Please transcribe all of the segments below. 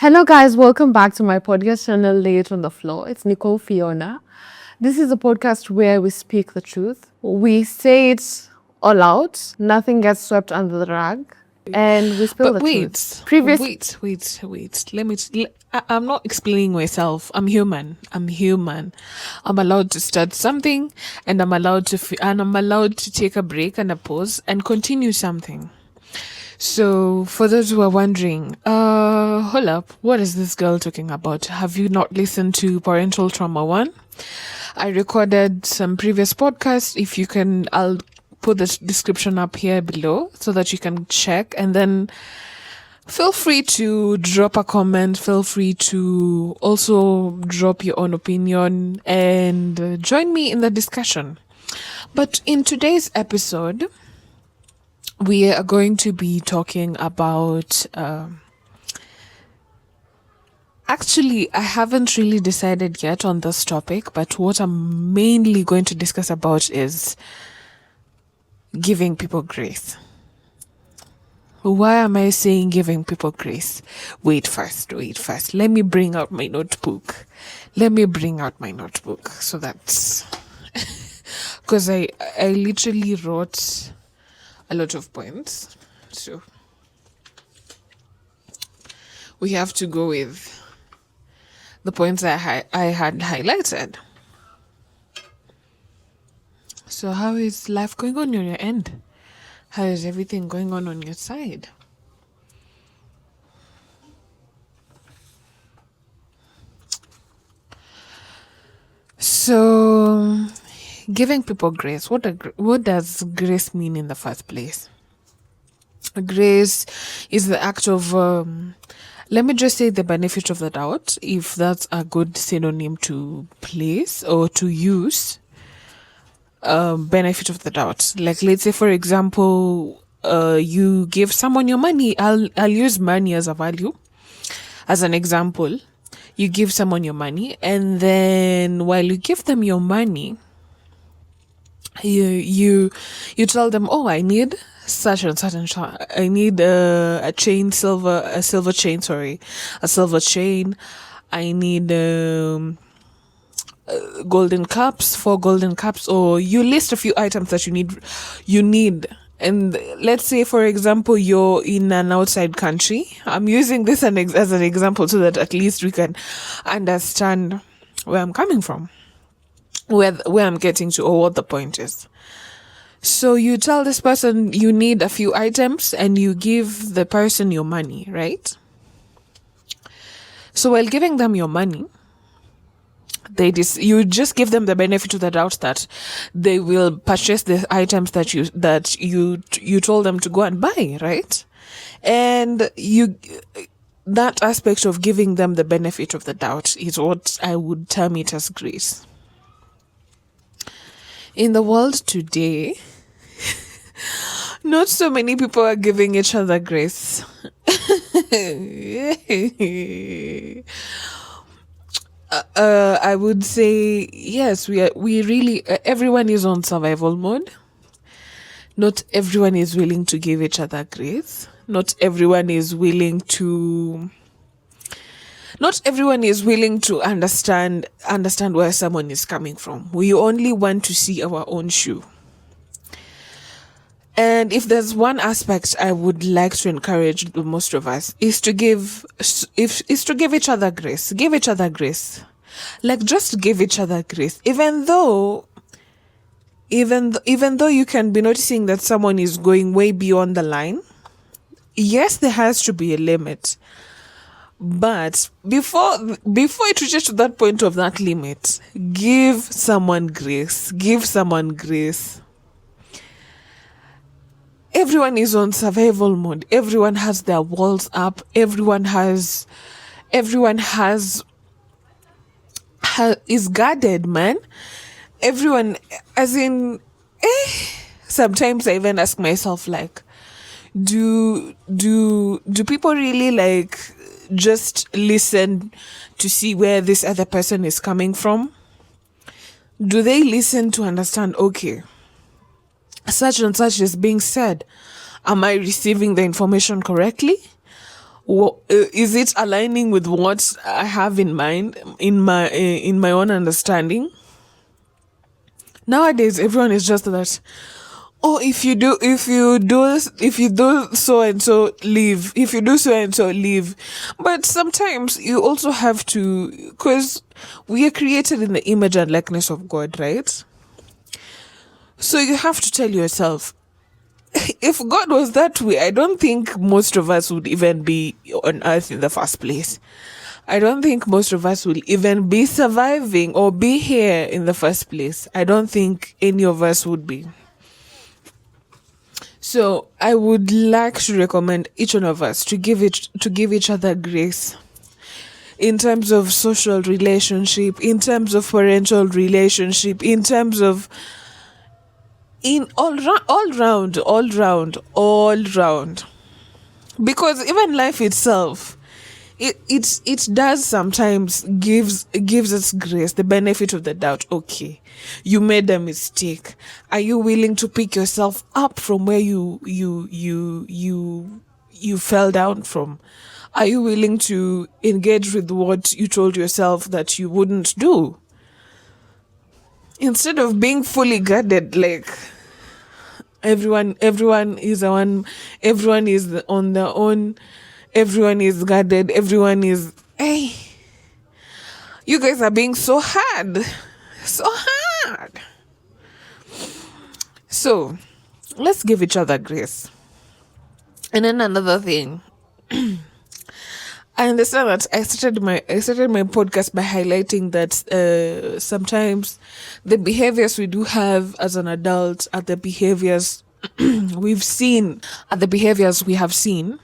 Hello, guys. Welcome back to my podcast channel, Lay It on the Floor. It's Nicole Fiona. This is a podcast where we speak the truth. We say it all out. Nothing gets swept under the rug. And we spill But the wait, truth. Previous. wait. I'm not explaining myself. I'm human. I'm allowed to start something, and I'm allowed to take a break and a pause and continue something. So, for those who are wondering, hold up, what is this girl talking about? Have you not listened to Parental Trauma 1? I recorded some previous podcasts. If you can, I'll put the description up here below so that you can check, and then feel free to drop a comment. Feel free to also drop your own opinion and join me in the discussion. But in today's episode, we are going to be talking about actually, I haven't really decided yet on this topic, but what I'm mainly going to discuss about is giving people grace. Why am I saying giving people grace? Wait first. Let me bring out my notebook. So that's because I literally wrote a lot of points. So we have to go with the points I had highlighted. So how is life going on your end? How is everything going on your side? So, giving people grace. What does grace mean in the first place? Grace is the act of, let me just say, the benefit of the doubt, if that's a good synonym to place or to use. Benefit of the doubt. Like, let's say, for example, you give someone your money. I'll use money as a value, as an example. You give someone your money, and then while you give them your money, you tell them, oh, I need such and such and such. I need a silver chain. I need golden cups, 4 golden cups, or you list a few items that you need. And let's say, for example, you're in an outside country. I'm using this as an example so that at least we can understand where I'm coming from, where I'm getting to, or what the point is. So you tell this person you need a few items, and you give the person your money, right? So while giving them your money, you just give them the benefit of the doubt that they will purchase the items that you told them to go and buy, right? And that aspect of giving them the benefit of the doubt is what I would term it as grace. In the world today, not so many people are giving each other grace. I would say yes. We really everyone is on survival mode. Not everyone is willing to give each other grace. Not everyone is willing to understand where someone is coming from. We only want to see our own shoe. And if there's one aspect I would like to encourage the most of us is to give each other grace. Give each other grace. Like, just give each other grace. Even though you can be noticing that someone is going way beyond the line. Yes, there has to be a limit. But before it reaches to that point of that limit, give someone grace. Give someone grace. Everyone is on survival mode. Everyone has their walls up. Everyone is guarded, man. Everyone, as in, sometimes I even ask myself, like, do people really, like, just listen to see where this other person is coming from? Do they listen to understand, okay, such and such is being said? Am I receiving the information correctly? Is it aligning with what I have in mind, in my own understanding? Nowadays, everyone is just that. Oh, if you do so and so, leave. If you do so and so, leave. But sometimes you also have to, because we are created in the image and likeness of God, right? So you have to tell yourself, if God was that way, I don't think most of us would even be on earth in the first place. I don't think most of us will even be surviving or be here in the first place. I don't think any of us would be. So I would like to recommend each one of us to give each other grace in terms of social relationship, in terms of parental relationship, in terms of all round. Because even life itself, it does sometimes gives us grace, the benefit of the doubt. Okay, you made a mistake. Are you willing to pick yourself up from where you fell down from? Are you willing to engage with what you told yourself that you wouldn't do? Instead of being fully guarded, like everyone is on their own. Everyone is guarded. Everyone is, hey, you guys are being so hard. So hard. So, let's give each other grace. And then another thing. I understand that I started my podcast by highlighting that sometimes the behaviors we do have as an adult are the behaviors we've seen, are the behaviors we have seen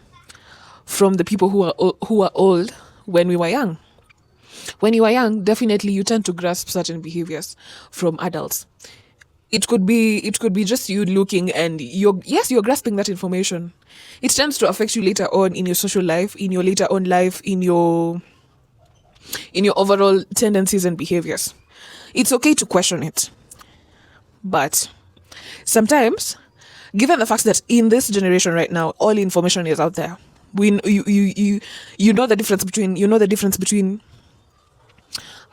from the people who are old when we were young. When you are young, definitely you tend to grasp certain behaviors from adults. It could be just you looking and you're grasping that information. It tends to affect you later on in your social life, in your later on life, in your overall tendencies and behaviors. It's okay to question it. But sometimes, given the fact that in this generation right now, all information is out there, you know the difference between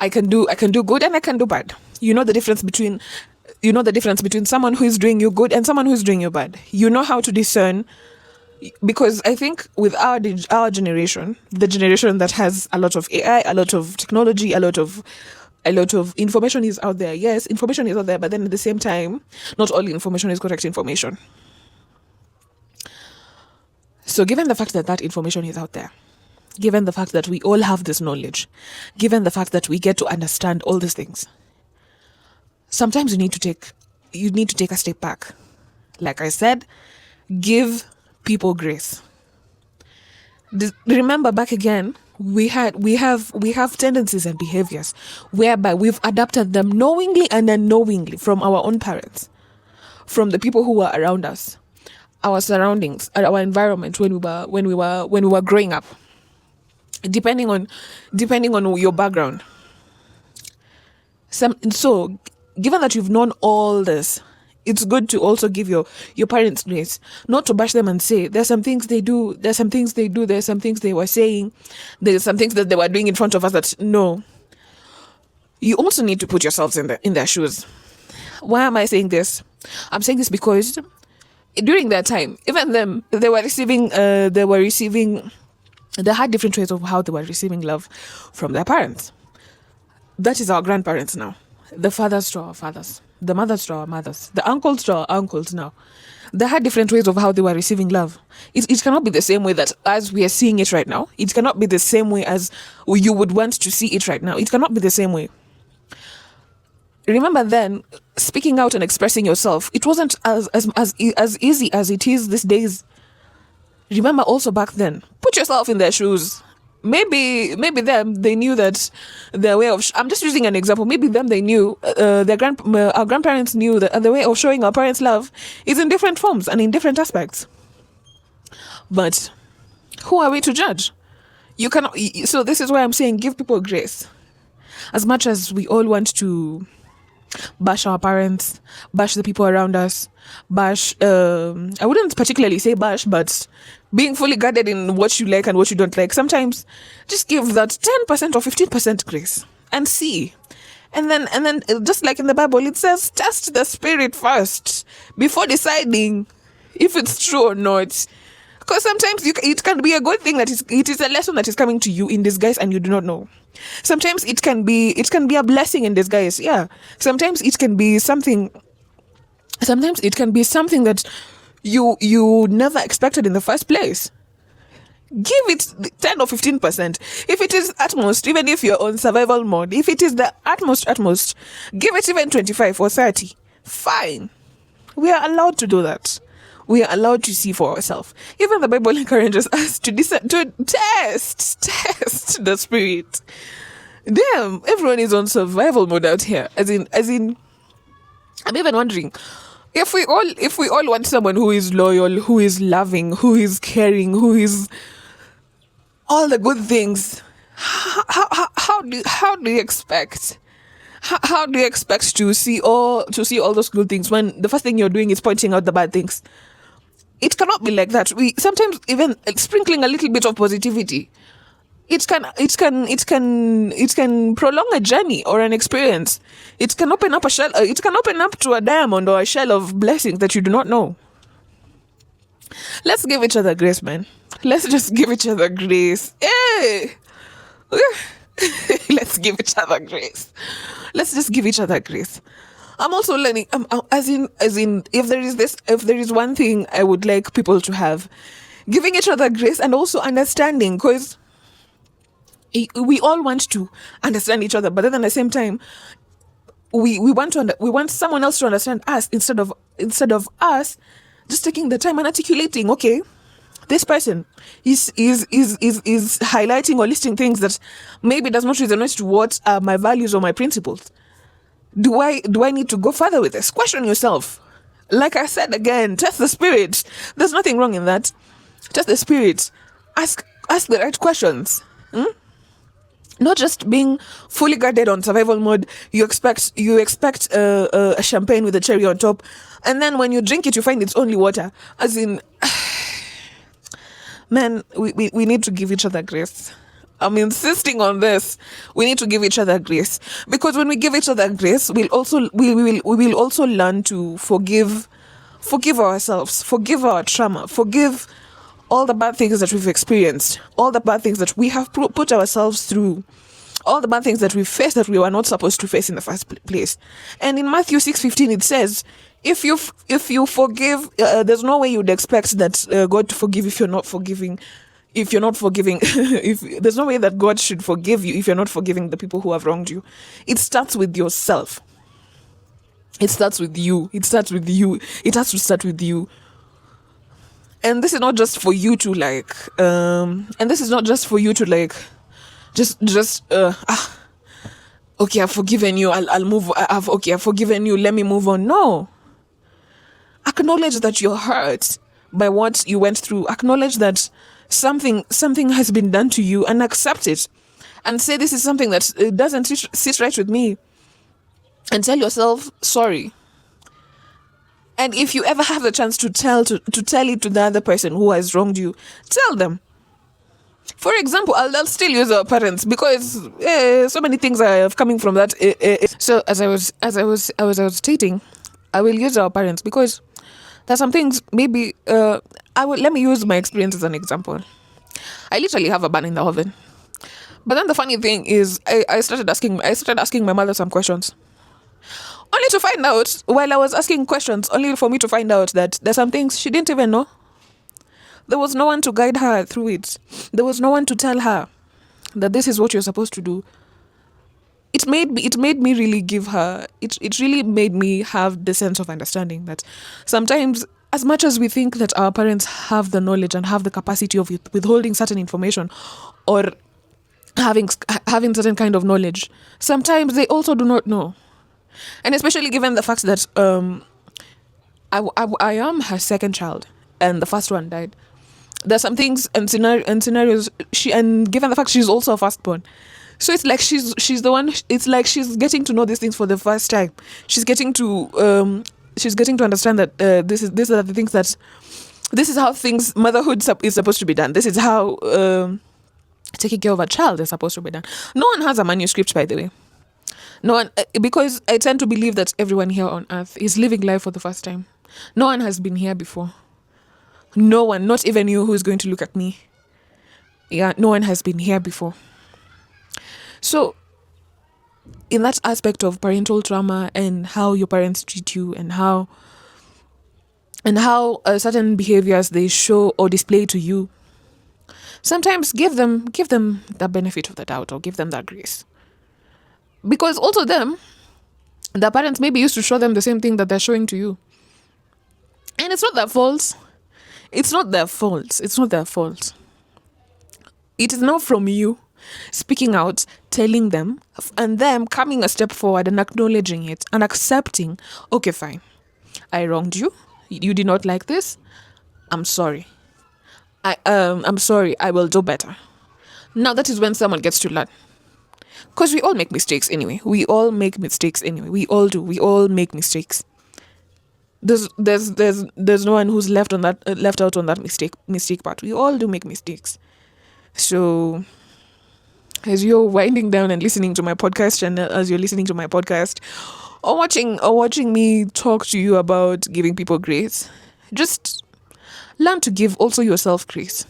I can do good and I can do bad. You know the difference between someone who is doing you good and someone who is doing you bad. You know how to discern, because I think with our generation, the generation that has a lot of AI, a lot of technology, a lot of information is out there. Yes, information is out there, but then at the same time, not all information is correct information. So given the fact that that information is out there, given the fact that we all have this knowledge, given the fact that we get to understand all these things, sometimes you need to take a step back. Like I said, give people grace. Remember back again, we have tendencies and behaviors whereby we've adapted them knowingly and unknowingly from our own parents, from the people who were around us, our surroundings, our environment when we were growing up, depending on your background. So given that you've known all this, it's good to also give your parents grace, not to bash them and say there's some things they do, there's some things they were saying, there's some things that they were doing in front of us that no. You also need to put yourselves in their shoes. Why am I saying this? I'm saying this because during that time, even them, they had different ways of how they were receiving love from their parents. That is our grandparents now. The fathers to our fathers. The mothers to our mothers. The uncles to our uncles now. They had different ways of how they were receiving love. It cannot be the same way that as we are seeing it right now. It cannot be the same way as you would want to see it right now. It cannot be the same way. Remember then, speaking out and expressing yourself, it wasn't as easy as it is these days. Remember also back then, put yourself in their shoes. Maybe them, they knew that their way of I'm just using an example. Maybe them, they knew our grandparents knew that the way of showing our parents love is in different forms and in different aspects. But who are we to judge? You cannot. So this is why I'm saying give people grace. As much as we all want to bash our parents, bash the people around us, bash, I wouldn't particularly say bash, but being fully guarded in what you like and what you don't like. Sometimes just give that 10% or 15% grace and see. And then just like in the Bible, it says, test the spirit first before deciding if it's true or not. Because sometimes it can be a good thing that it is a lesson that is coming to you in disguise and you do not know. Sometimes it can be a blessing in disguise. Yeah. Sometimes it can be something that you never expected in the first place. Give it 10 or 15%. If it is at most, even if you're on survival mode, if it is the utmost, give it even 25 or 30. Fine. We are allowed to do that. We are allowed to see for ourselves. Even the Bible encourages us to test the spirit. Damn, everyone is on survival mode out here. As in, I'm even wondering if we all want someone who is loyal, who is loving, who is caring, who is all the good things. How do you expect? How do you expect to see all those good things when the first thing you're doing is pointing out the bad things? It cannot be like that. We sometimes even sprinkling a little bit of positivity. It can prolong a journey or an experience. It can open up a shell. It can open up to a diamond or a shell of blessings that you do not know. Let's give each other grace, man. Let's just give each other grace. Hey! Let's give each other grace. Let's just give each other grace. I'm also learning. As in, if there is one thing I would like people to have, giving each other grace and also understanding, because we all want to understand each other, but then at the same time, we want someone else to understand us instead of us just taking the time and articulating. Okay, this person is highlighting or listing things that maybe does not resonate to what are my values or my principles. Do I need to go further with this? Question yourself. Like I said again, test the spirit. There's nothing wrong in that. Test the spirit. Ask the right questions. Not just being fully guarded on survival mode. You expect a champagne with a cherry on top, and then when you drink it, you find it's only water. As in, man, we need to give each other grace. I'm insisting on this. We need to give each other grace, because when we give each other grace, we will also learn to forgive ourselves, forgive our trauma, forgive all the bad things that we've experienced, all the bad things that we have put ourselves through, all the bad things that we faced that we were not supposed to face in the first place. And in Matthew 6:15, it says, if you forgive, there's no way you'd expect that God to forgive if you're not forgiving. If you're not forgiving, if there's no way that God should forgive you if you're not forgiving the people who have wronged you. It starts with yourself. It starts with you. It starts with you. It has to start with you. And this is not just for you to okay, I've forgiven you. I'll move. I've forgiven you. Let me move on. No. Acknowledge that you're hurt by what you went through. Acknowledge that something has been done to you, and accept it, and say, this is something that doesn't sit right with me, and tell yourself sorry. And if you ever have the chance to tell it to the other person who has wronged you, tell them. For example, I'll still use our parents, because so many things are coming from that. So as I was stating, I will use our parents because there's some things. Maybe let me use my experience as an example. I literally have a bun in the oven, but then the funny thing is, I started asking my mother some questions, only to find out, while I was asking questions, only for me to find out that there's some things she didn't even know. There was no one to guide her through it. There was no one to tell her that this is what you're supposed to do. It made me really give her, it really made me have the sense of understanding that sometimes, as much as we think that our parents have the knowledge and have the capacity of withholding certain information or having certain kind of knowledge, sometimes they also do not know. And especially given the fact that I am her second child and the first one died. There's some things and scenarios, and given the fact she's also a firstborn, So it's like she's the one. It's like she's getting to know these things for the first time. She's getting to understand that these are the things that this is how things is supposed to be done. This is how taking care of a child is supposed to be done. No one has a manuscript, by the way. No one, because I tend to believe that everyone here on earth is living life for the first time. No one has been here before. No one, not even you who's going to look at me. Yeah, no one has been here before. So, in that aspect of parental trauma and how your parents treat you and how certain behaviors they show or display to you, sometimes give them the benefit of the doubt or give them that grace. Because also the parents maybe used to show them the same thing that they're showing to you. And it's not their fault. It's not their fault. It's not their fault. It is not from you speaking out, telling them, and them coming a step forward and acknowledging it and accepting, okay, fine. I wronged you. You did not like this. I'm sorry. I'm sorry. I will do better. Now that is when someone gets to learn. Because we all make mistakes anyway. We all make mistakes anyway. We all do. We all make mistakes. There's no one who's left out on that mistake part. We all do make mistakes. So as you're winding down and listening to my podcast, and as you're listening to my podcast, or watching me talk to you about giving people grace, just learn to give also yourself grace.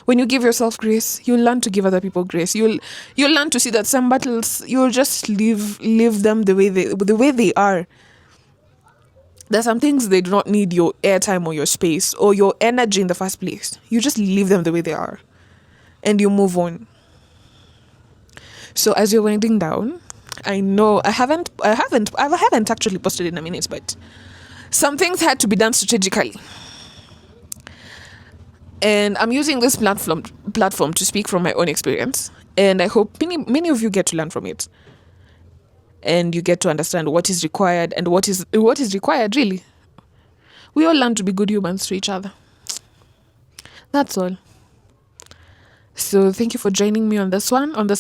When you give yourself grace, you'll learn to give other people grace. You'll learn to see that some battles you'll just live them the way they are. There's some things they do not need your airtime or your space or your energy in the first place. You just leave them the way they are, and you move on. So as you're winding down, I know I haven't actually posted in a minute, but some things had to be done strategically. And I'm using this platform to speak from my own experience. And I hope many of you get to learn from it. And you get to understand what is required and what is required really. We all learn to be good humans to each other. That's all. So thank you for joining me on this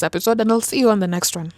episode, and I'll see you on the next one.